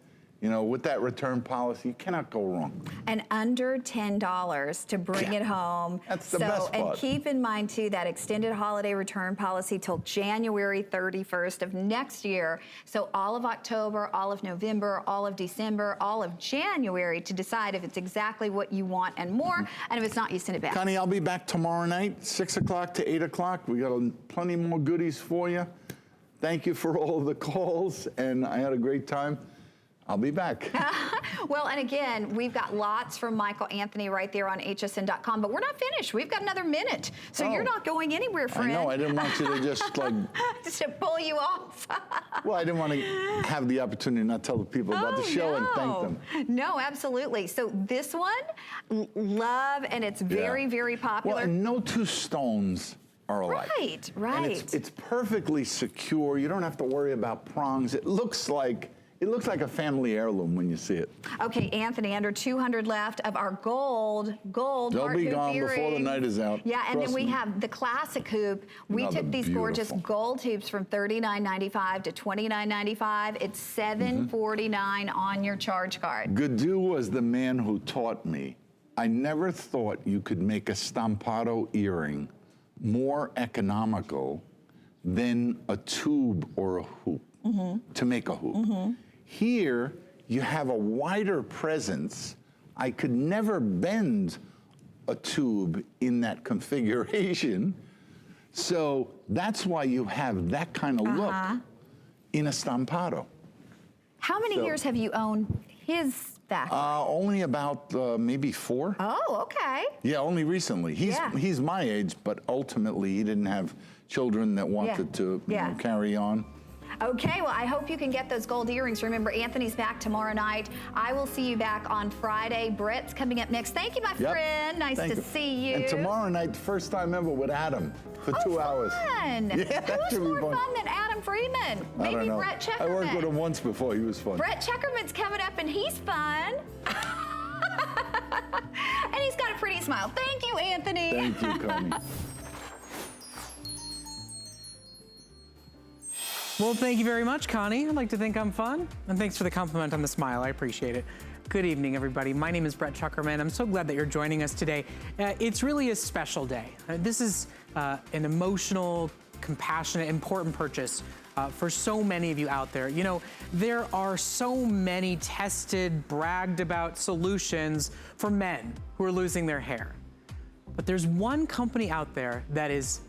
you know, with that return policy, you cannot go wrong. And under $10 to bring it home. That's the best part. And keep in mind, too, that extended holiday return policy till January 31st of next year. So all of October, all of November, all of December, all of January to decide if it's exactly what you want and more. And if it's not, you send it back. Connie, I'll be back tomorrow night, 6 o'clock to 8 o'clock. We got plenty more goodies for you. Thank you for all of the calls, and I had a great time. I'll be back. Well, and again, we've got lots from Michael Anthony right there on hsn.com, but we're not finished. We've got another minute. So you're not going anywhere, friend. I know, I didn't want you to just like... just to pull you off. Well, I didn't want to have the opportunity to not tell the people about the show and thank them. No, absolutely. So this one, love, and it's very, very popular. Well, and no 2 stones are alike. Right, right. And it's perfectly secure. You don't have to worry about prongs. It looks like a family heirloom when you see it. Okay, Anthony, under 200 left of our gold They'll be gone before the night is out. Yeah, and then we me. have the classic hoop. We took these gorgeous gold hoops from $39.95 to $29.95. It's $7.49 on your charge card. Gadu was the man who taught me. I never thought you could make a stampado earring more economical than a tube or a hoop to make a hoop. Here, you have a wider presence. I could never bend a tube in that configuration. So that's why you have that kind of look in a stampado. How many years have you owned his factory? Only about maybe 4. Oh, okay. Yeah, only recently. He's my age, but ultimately he didn't have children that wanted to carry on. Okay, well, I hope you can get those gold earrings. Remember, Anthony's back tomorrow night. I will see you back on Friday. Brett's coming up next. Thank you, my friend. Nice to see you. And tomorrow night, first time ever with Adam for 2 hours. Fun. Yeah, that Who's should be more fun. fun than Adam Freeman? I don't Maybe know. Brett Checkerman. I worked with him once before. He was fun. Brett Checkerman's coming up, and he's fun. And he's got a pretty smile. Thank you, Anthony. Thank you, Connie. Well, thank you very much, Connie. I'd like to think I'm fun. And thanks for the compliment on the smile. I appreciate it. Good evening, everybody. My name is Brett Chuckerman. I'm so glad that you're joining us today. It's really a special day. This is an emotional, compassionate, important purchase for so many of you out there. You know, there are so many tested, bragged about solutions for men who are losing their hair. But there's one company out there that is